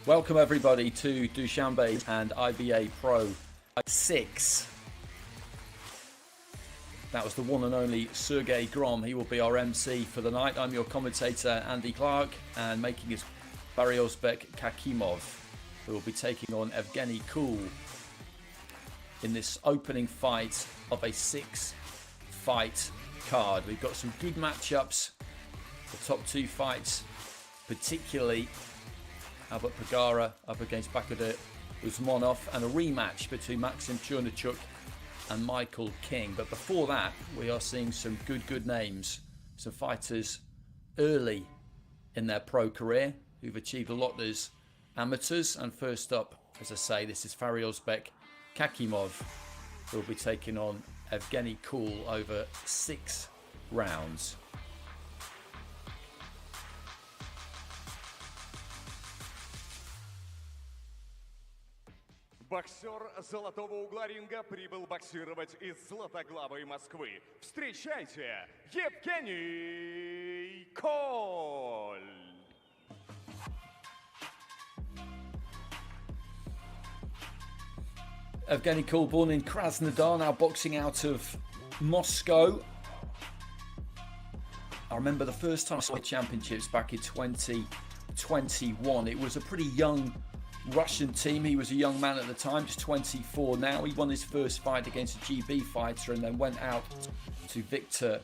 Welcome everybody to Dushanbe and IBA.PRO 6. That was the one and only Sergey Grom. He will be our MC for the night. I'm your commentator, Andy Clark, and making his Faryozbek Khakimov, who will be taking on Evgeny Kool in this opening fight of a 6-fight card. We've got some good matchups. The top two fights, particularly Albert Pagara up against Bakudir Usmanov, and a rematch between Maxim Chernachuk and Michael King. But before that, we are seeing some good names, some fighters early in their pro career who've achieved a lot as amateurs. And first up, as I say, this is Faryozbek Khakimov, who will be taking on Evgeny Kool over 6 rounds. Боксер золотого угла ринга прибыл боксировать из златоглавой Москвы. Встречайте, Evgeny Kool! Evgeny Kool, born in Krasnodar, now boxing out of Moscow. I remember the first time I saw the championships back in 2021. It was a pretty young Russian team. He was a young man at the time, just 24 now. He won his first fight against a GB fighter and then went out to Viktor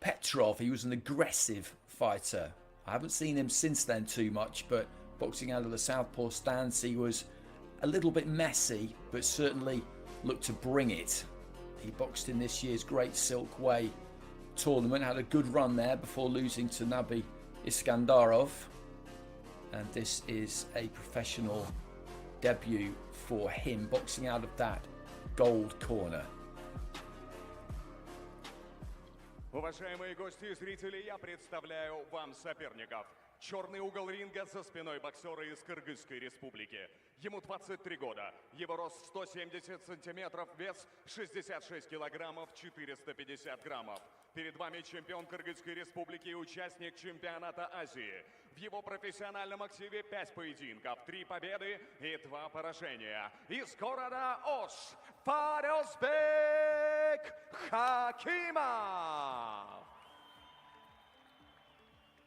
Petrov. He was an aggressive fighter. I haven't seen him since then too much, but boxing out of the southpaw stance, he was a little bit messy, but certainly looked to bring it. He boxed in this year's Great Silk Way tournament, had a good run there before losing to Nabi Iskandarov. And this is a professional debut for him, boxing out of that gold corner. Уважаемые гости и зрители, я представляю вам соперников. Черный угол ринга за спиной боксера из Кыргызской республики. Ему 23 года, его рост 170 сантиметров, вес 66 килограммов 450 граммов. Перед вами чемпион Кыргызской республики и участник чемпионата Азии. В его профессиональном активе 5 поединков, 3 победы и 2 поражения. Из города Ош, Faryozbek Khakimov.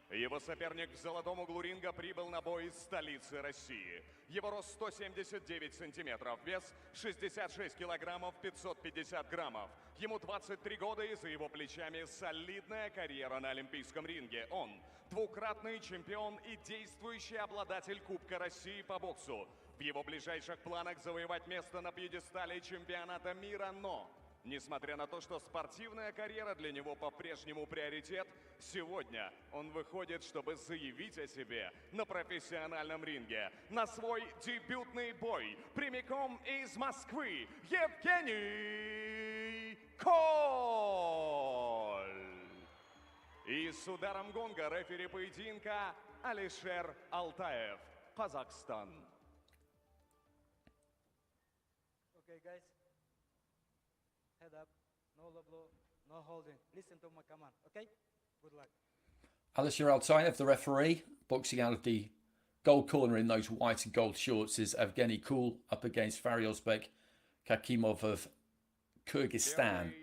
Его соперник в золотом углу ринга прибыл на бой из столицы России. Его рост 179 сантиметров, вес 66 килограммов 550 граммов. Ему 23 года и за его плечами солидная карьера на олимпийском ринге. Он двукратный чемпион и действующий обладатель Кубка России по боксу. В его ближайших планах завоевать место на пьедестале чемпионата мира, но несмотря на то, что спортивная карьера для него по-прежнему приоритет, сегодня он выходит, чтобы заявить о себе на профессиональном ринге. На свой дебютный бой прямиком из Москвы Evgeny Kool. И с ударом гонга рефери поединка Алишер Алтаев, Казахстан. Okay, guys. Head up, no low blow, no holding. Listen to my command, okay? Good luck. Alisher Altayev, the referee, boxing out of the gold corner in those white and gold shorts, is Evgeny Kool up against Faryozbek Khakimov of Kyrgyzstan.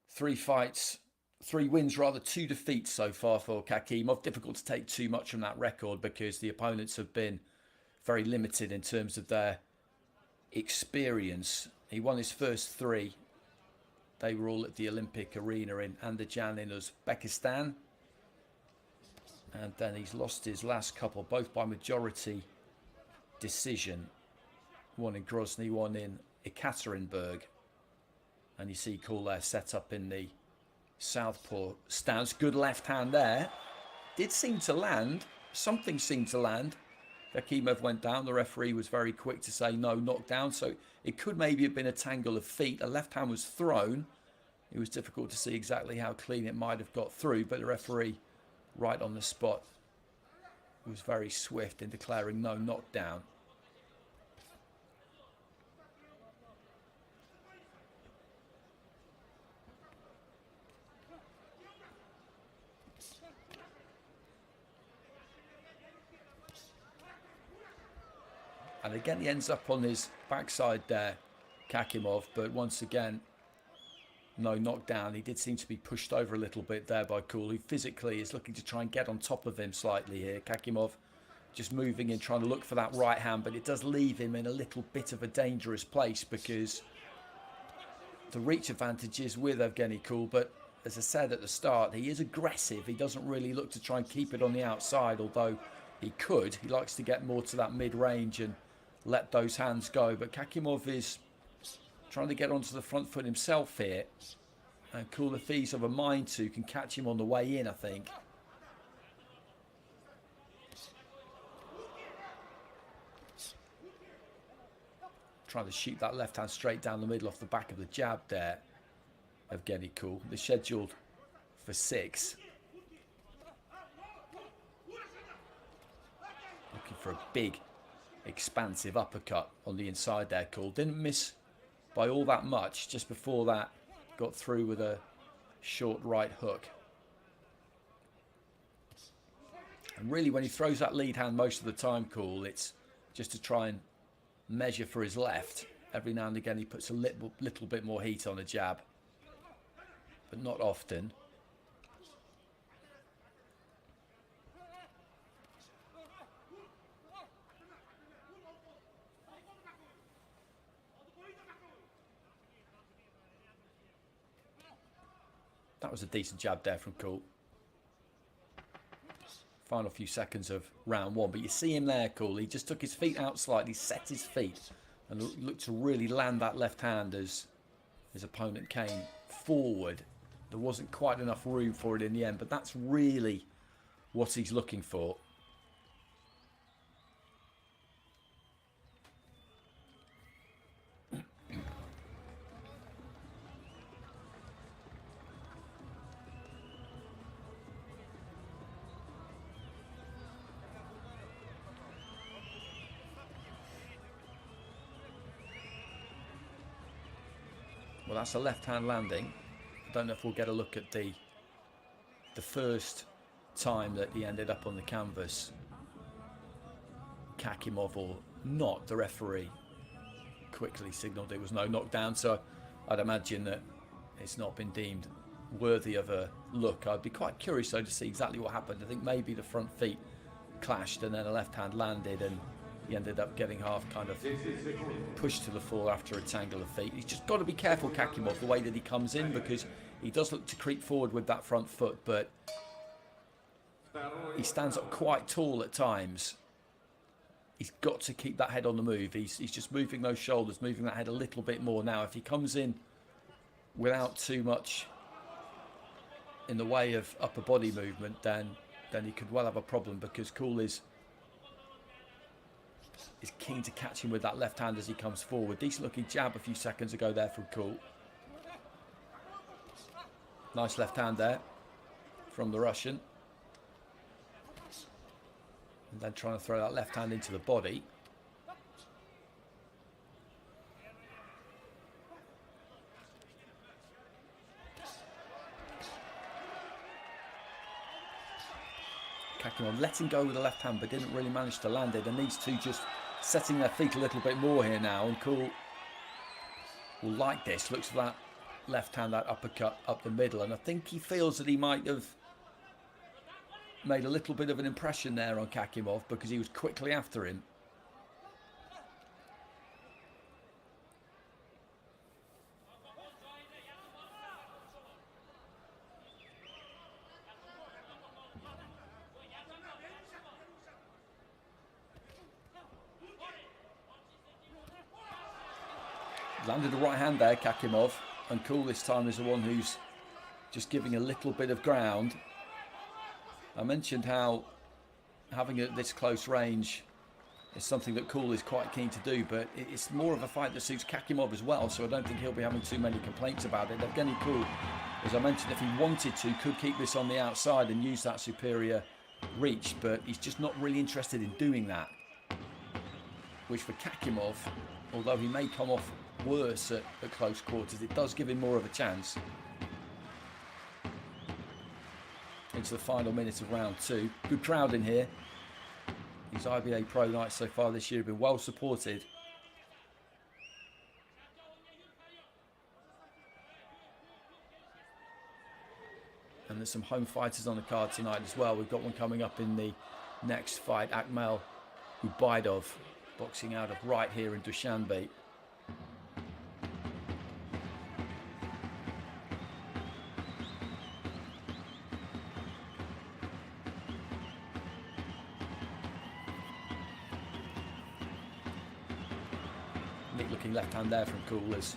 3 fights, 3 wins rather, 2 defeats so far for Khakimov. Difficult to take too much from that record because the opponents have been very limited in terms of their experience. He won his first 3. They were all at the Olympic Arena in Andijan in Uzbekistan. And then he's lost his last couple, both by majority decision. One in Grozny, one in Ekaterinburg. And you see Kool there set up in the southpaw stance. Good left hand there. Did seem to land. Something seemed to land. Khakimov went down. The referee was very quick to say no, knockdown. So it could maybe have been a tangle of feet. A left hand was thrown. It was difficult to see exactly how clean it might have got through, but the referee, right on the spot, was very swift in declaring no knockdown. And again, he ends up on his backside there, Khakimov, but once again, no knockdown. He did seem to be pushed over a little bit there by Kool, who physically is looking to try and get on top of him slightly here. Khakimov just moving in, trying to look for that right hand, but it does leave him in a little bit of a dangerous place because the reach advantage is with Evgeny Kool, but as I said at the start, he is aggressive. He doesn't really look to try and keep it on the outside, although he could. He likes to get more to that mid-range and let those hands go, but Khakimov is trying to get onto the front foot himself here, and Kool, if he's of a mind to, can catch him on the way in, I think. Trying to shoot that left hand straight down the middle off the back of the jab there, Evgeny Kool. They're scheduled for 6. Looking for a big, expansive uppercut on the inside there, Kool. Didn't miss by all that much. Just before that, got through with a short right hook. And really, when he throws that lead hand most of the time, Kool, it's just to try and measure for his left. Every now and again he puts a little bit more heat on a jab, but not often. That was a decent jab there from Kool. Final few seconds of round 1, but you see him there, Kool. He just took his feet out slightly, set his feet, and looked to really land that left hand as his opponent came forward. There wasn't quite enough room for it in the end, but that's really what he's looking for. Well, that's a left-hand landing. I don't know if we'll get a look at the first time that he ended up on the canvas, Khakimov or not. The referee quickly signalled it was no knockdown, so I'd imagine that it's not been deemed worthy of a look. I'd be quite curious though to see exactly what happened. I think maybe the front feet clashed and then a left hand landed and he ended up getting half kind of pushed to the floor after a tangle of feet. He's just got to be careful, Khakimov, the way that he comes in, because he does look to creep forward with that front foot, but he stands up quite tall at times. He's got to keep that head on the move. He's just moving those shoulders, moving that head a little bit more now. If he comes in without too much in the way of upper body movement, then he could well have a problem, because Kool is keen to catch him with that left hand as he comes forward. Decent looking jab a few seconds ago there from Kool. Nice left hand there from the Russian. And then trying to throw that left hand into the body. Khakimov letting go with the left hand, but didn't really manage to land it. And these two just setting their feet a little bit more here now. And Kool will like this. Looks for that left hand, that uppercut up the middle. And I think he feels that he might have made a little bit of an impression there on Khakimov, because he was quickly after him. Landed the right hand there, Khakimov, and Kool this time is the one who's just giving a little bit of ground. I mentioned how having it at this close range is something that Kool is quite keen to do, but it's more of a fight that suits Khakimov as well, so I don't think he'll be having too many complaints about it. Evgeny Kool, as I mentioned, if he wanted to, could keep this on the outside and use that superior reach, but he's just not really interested in doing that, which for Khakimov, although he may come off worse at close quarters, it does give him more of a chance. Into the final minute of round 2. Good crowd in here His IBA.PRO nights so far this year have been well supported. And there's some home fighters on the card tonight as well. We've got one coming up in the next fight, Akmal Ubaidov, boxing out of right here in Dushanbe. Neat looking left hand there from Kool as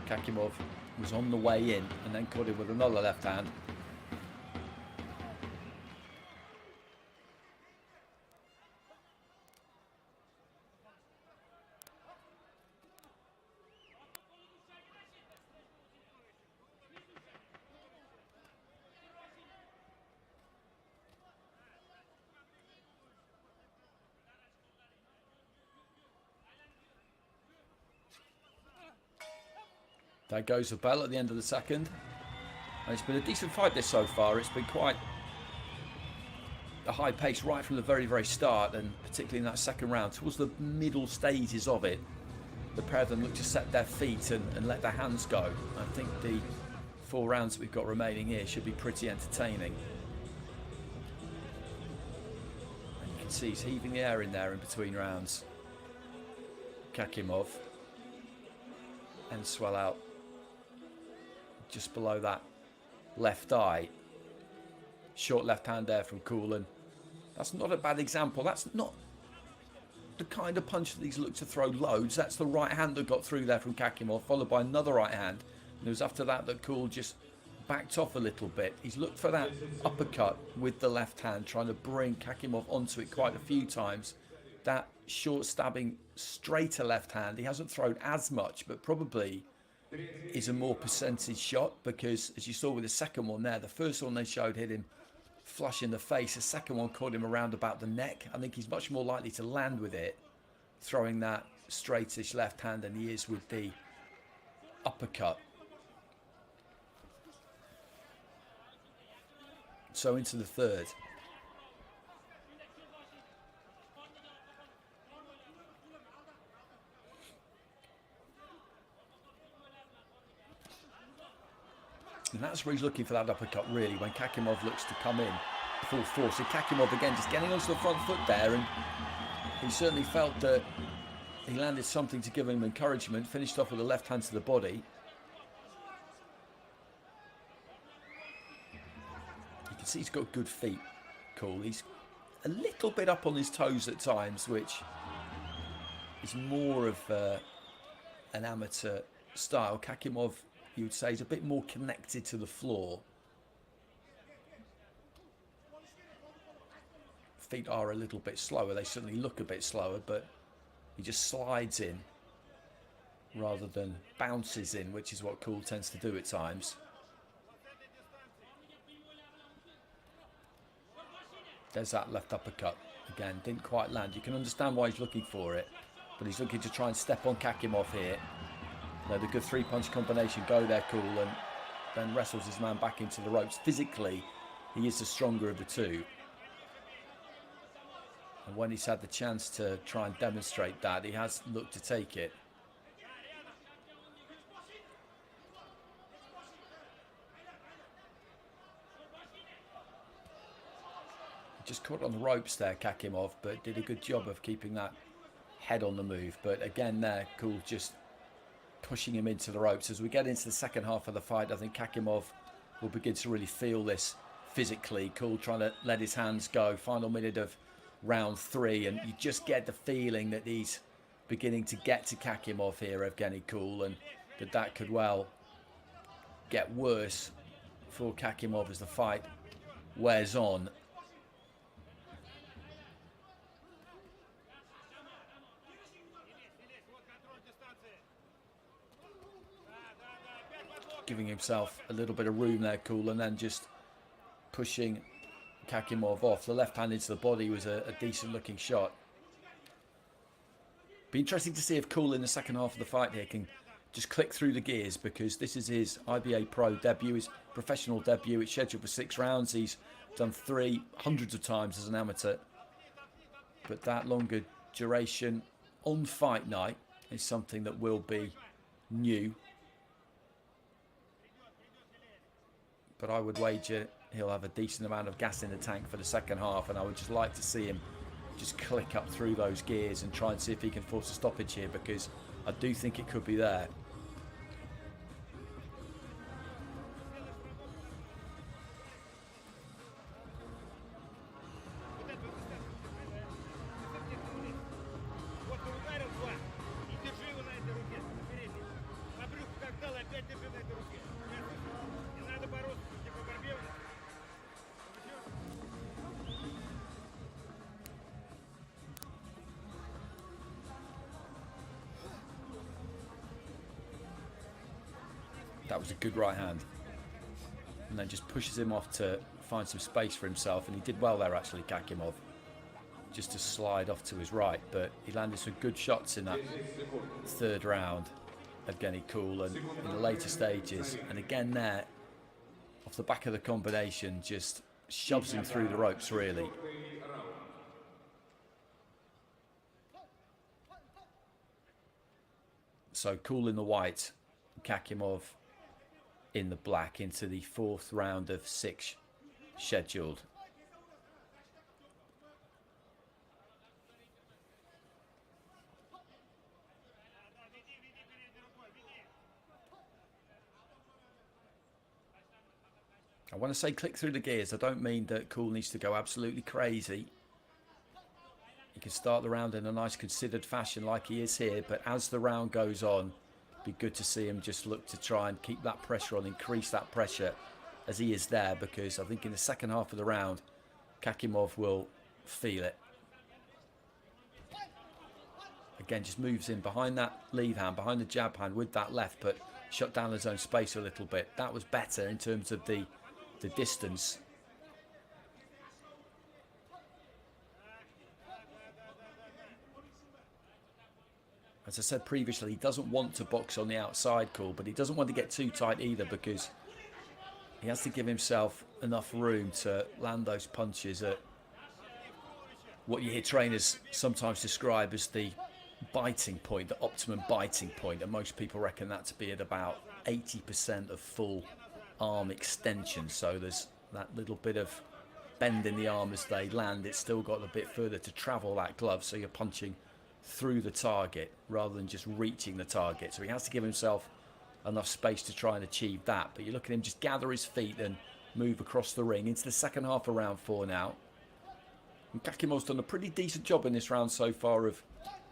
Khakimov was on the way in and then caught him with another left hand. There goes the bell at the end of the second. And it's been a decent fight this so far. It's been quite a high pace right from the very, very start, and particularly in that second round. Towards the middle stages of it, the pair of them look to set their feet and let their hands go. I think the 4 rounds that we've got remaining here should be pretty entertaining. And you can see he's heaving the air in there in between rounds. Khakimov. And swell out just below that left eye. Short left hand there from Kool, and that's not a bad example. That's not the kind of punch that he's looked to throw loads. That's the right hand that got through there from Khakimov, followed by another right hand. And it was after that that Kool just backed off a little bit. He's looked for that uppercut with the left hand, trying to bring Khakimov onto it quite a few times. That short stabbing straighter left hand, he hasn't thrown as much, but probably is a more percentage shot, because as you saw with the second one there, the first one they showed hit him flush in the face. The second one caught him around about the neck. I think he's much more likely to land with it throwing that straightish left hand than he is with the uppercut. So into the third. And that's where he's looking for that uppercut, really, when Khakimov looks to come in full force. And Khakimov, again, just getting onto the front foot there, and he certainly felt that he landed something to give him encouragement. Finished off with a left hand to the body. You can see he's got good feet, Kool. He's a little bit up on his toes at times, which is more of an amateur style. Khakimov, you would say, is a bit more connected to the floor. Feet are a little bit slower. They certainly look a bit slower, but he just slides in rather than bounces in, which is what Kool tends to do at times. There's that left uppercut. Again, didn't quite land. You can understand why he's looking for it, but he's looking to try and step on Khakimov here. The good 3-punch combination go there, Kool, and then wrestles his man back into the ropes. Physically, he is the stronger of the two. And when he's had the chance to try and demonstrate that, he has looked to take it. Just caught on the ropes there, Khakimov, but did a good job of keeping that head on the move. But again there, Kool just pushing him into the ropes. As we get into the second half of the fight, I think Khakimov will begin to really feel this physically. Kool trying to let his hands go. Final minute of round 3, and you just get the feeling that he's beginning to get to Khakimov here, Evgeny Kool, and that could well get worse for Khakimov as the fight wears on. Giving himself a little bit of room there, Kool, and then just pushing Khakimov off. The left hand into the body was a decent looking shot. Be interesting to see if Kool in the second half of the fight here can just click through the gears, because this is his IBA.PRO debut, his professional debut. It's scheduled for 6 rounds. He's done 3 hundreds of times as an amateur. But that longer duration on fight night is something that will be new. But I would wager he'll have a decent amount of gas in the tank for the second half, and I would just like to see him just click up through those gears and try and see if he can force a stoppage here, because I do think it could be there. That was a good right hand. And then just pushes him off to find some space for himself. And he did well there, actually, Khakimov. Just to slide off to his right. But he landed some good shots in that third round, Evgeny Kool. And in the later stages, and again there, off the back of the combination, just shoves him through the ropes, really. So Kool in the white, Khakimov in the black, into the fourth round of 6 scheduled. I want to say click through the gears. I don't mean that Kool needs to go absolutely crazy. He can start the round in a nice considered fashion like he is here, but as the round goes on, be good to see him just look to try and keep that pressure on, increase that pressure as he is there, because I think in the second half of the round, Khakimov will feel it. Again, just moves in behind that lead hand, behind the jab hand with that left, but shut down his own space a little bit. That was better in terms of the distance. As I said previously, he doesn't want to box on the outside, Kool, but he doesn't want to get too tight either, because he has to give himself enough room to land those punches at what you hear trainers sometimes describe as the biting point, the optimum biting point, and most people reckon that to be at about 80% of full arm extension. So there's that little bit of bend in the arm as they land. It's still got a bit further to travel, that glove, so you're punching through the target rather than just reaching the target. So he has to give himself enough space to try and achieve that. But you look at him just gather his feet and move across the ring into the second half of round 4 now. And Khakimov's done a pretty decent job in this round so far of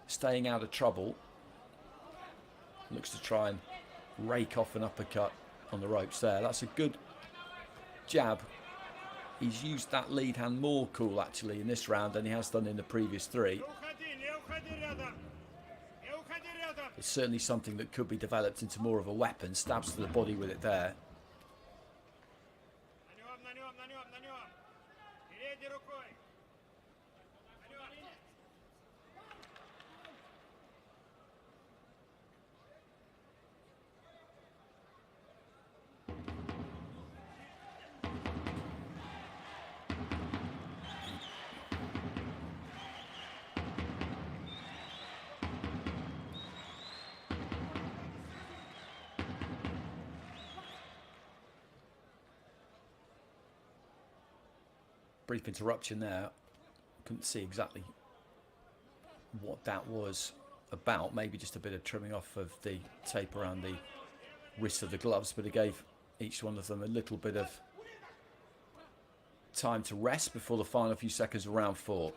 staying out of trouble. Looks to try and rake off an uppercut on the ropes there. That's a good jab. He's used that lead hand more, Kool, actually, in this round than he has done in the previous 3. It's certainly something that could be developed into more of a weapon. Stabs to the body with it there. Brief interruption there. Couldn't see exactly what that was about. Maybe just a bit of trimming off of the tape around the wrist of the gloves, but it gave each one of them a little bit of time to rest before the final few seconds of round 4.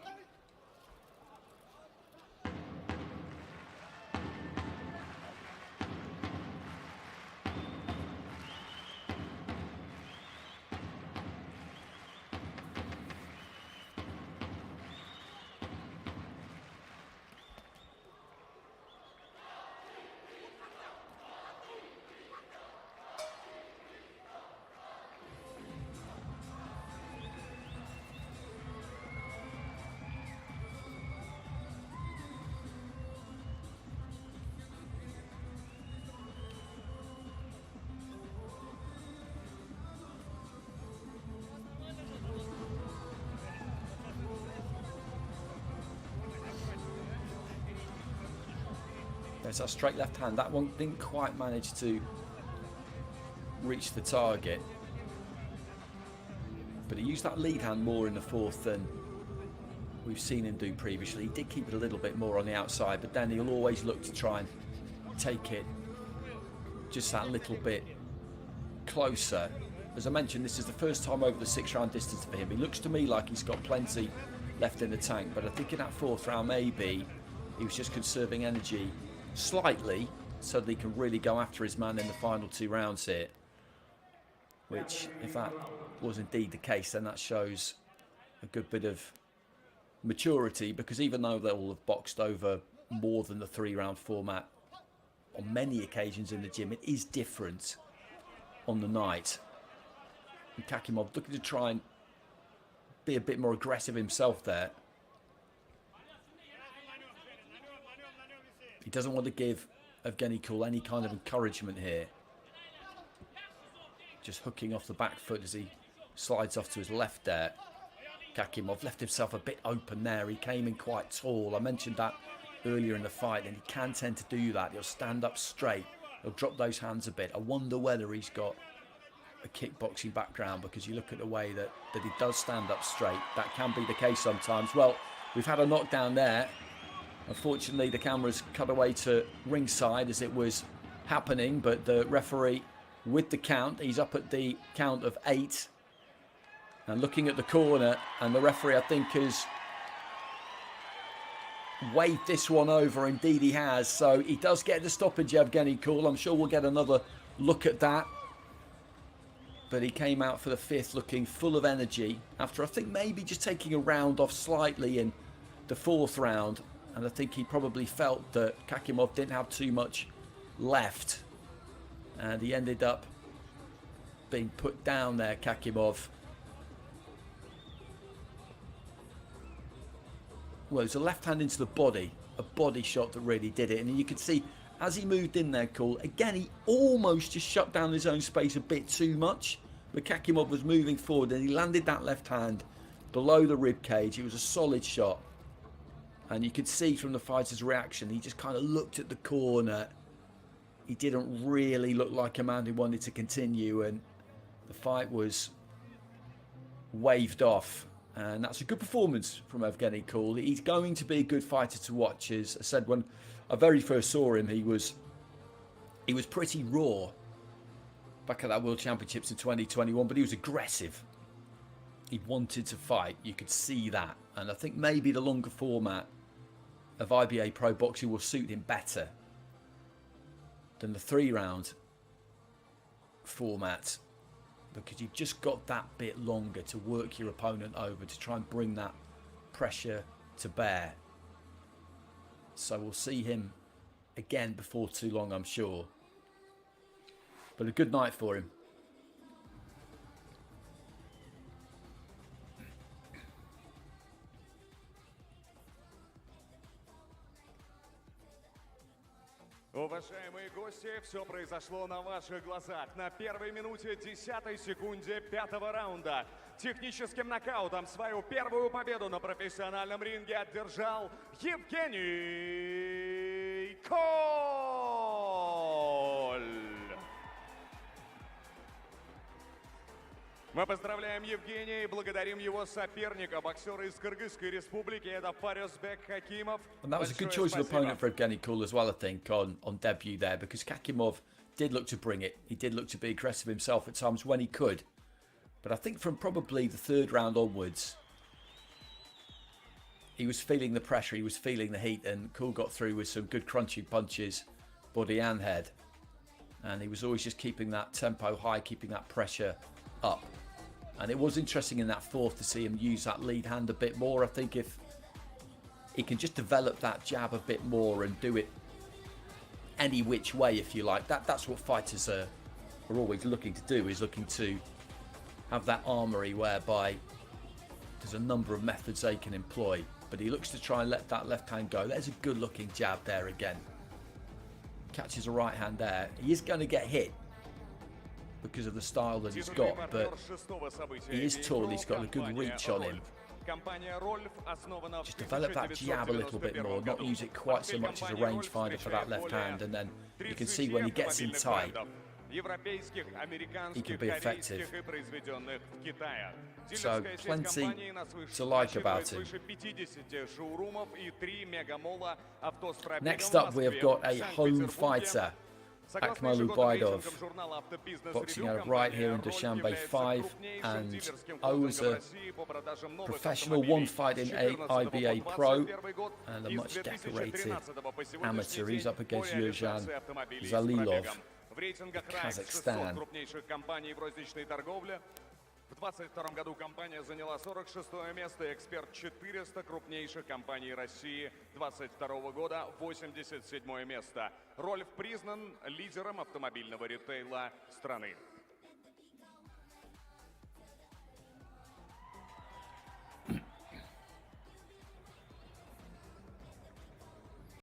There's that straight left hand. That one didn't quite manage to reach the target. But he used that lead hand more in the fourth than we've seen him do previously. He did keep it a little bit more on the outside, but then he'll always look to try and take it just that little bit closer. As I mentioned, this is the first time over the 6-round distance for him. He looks to me like he's got plenty left in the tank, but I think in that fourth round maybe he was just conserving energy slightly so that he can really go after his man in the final 2 rounds here. Which, if that was indeed the case, then that shows a good bit of maturity, because even though they'll have boxed over more than the 3-round format on many occasions in the gym, it is different on the night. And Khakimov looking to try and be a bit more aggressive himself there. He doesn't want to give Evgeny Kool any kind of encouragement here. Just hooking off the back foot as he slides off to his left there. Khakimov left himself a bit open there. He came in quite tall. I mentioned that earlier in the fight, and he can tend to do that. He'll stand up straight. He'll drop those hands a bit. I wonder whether he's got a kickboxing background, because you look at the way that he does stand up straight. That can be the case sometimes. Well, we've had a knockdown there. Unfortunately, the cameras cut away to ringside as it was happening, but the referee with the count, he's up at the count of 8 and looking at the corner, and the referee, I think, has waved this one over. Indeed he has. So he does get the stoppage, Evgeny Kool. I'm sure we'll get another look at that. But he came out for the 5th looking full of energy after, I think, maybe just taking a round off slightly in the 4th round. And I think he probably felt that Khakimov didn't have too much left. And he ended up being put down there, Khakimov. Well, it was a left hand into the body. A body shot that really did it. And you could see, as he moved in there, Kool, again, he almost just shut down his own space a bit too much. But Khakimov was moving forward and he landed that left hand below the rib cage. It was a solid shot. And you could see from the fighter's reaction, he just kind of looked at the corner. He didn't really look like a man who wanted to continue, and the fight was waved off. And that's a good performance from Evgeny Kool. He's going to be a good fighter to watch. As I said, when I very first saw him, he was pretty raw back at that World Championships in 2021, but he was aggressive. He wanted to fight. You could see that. And I think maybe the longer format of IBA.PRO boxing will suit him better than the 3-round format, because you've just got that bit longer to work your opponent over, to try and bring that pressure to bear. So we'll see him again before too long, I'm sure. But a good night for him. Уважаемые гости, все произошло на ваших глазах. На первой минуте 10-й секунде 5-го раунда техническим нокаутом свою первую победу на профессиональном ринге одержал Evgeny Kool. Мы поздравляем Евгения и благодарим его соперника, боксера из Кыргызской республики. Это Faryozbek Khakimov. And that was a good choice of opponent for Evgeny Kool as well, I think, on debut there, because Khakimov did look to bring it. He did look to be aggressive himself at times when he could. But I think from probably the 3rd round onwards, he was feeling the pressure, he was feeling the heat, and Kool got through with some good crunchy punches, body and head. And he was always just keeping that tempo high, keeping that pressure up. And it was interesting in that 4th to see him use that lead hand a bit more. I think if he can just develop that jab a bit more and do it any which way, if you like, that's what fighters are always looking to do, is looking to have that armory whereby there's a number of methods they can employ. But he looks to try and let that left hand go. There's a good looking jab there again. Catches a right hand there. He is going to get hit because of the style that he's got, but he is tall, he's got a good reach on him. Компания Rolf основана в Just develop that jab a little bit more, 1991 not году. use it quite so much as a rangefinder for that left hand, and then you can see when he gets in tight, Европейских, he can американских, be effective. корейских и произведенных в Китае. So, Дилерская сеть plenty компании насвыше to like about насчитывает him. свыше 50 шоурумов и 3 мегамола авто с пробегом Next в up, we have Москве, got a Санкт-Петербурге. home fighter, Согласно Akmalu ежегодным Baidov, рейтингам журнала «Автобизнес boxing Ревью», out of right here in компания Dushanbe «Роль» является 5, крупнейшим and дилерским owes холдингом a России по продажам новых professional автомобилей. one fight in С 14 по IBA.PRO 21 год and a и с much decorated 2013 по сегодняшний amateur. He's день up against по реализации Yurjan автомобилей с Zalilov, пробегом. В рейтингах ранг 600 Kazakhstan. крупнейших компаний в розничной торговле. В 2022 году компания заняла 46 место, эксперт 400 крупнейших компаний России 2022 года 87 место. Рольф признан лидером автомобильного ритейла страны.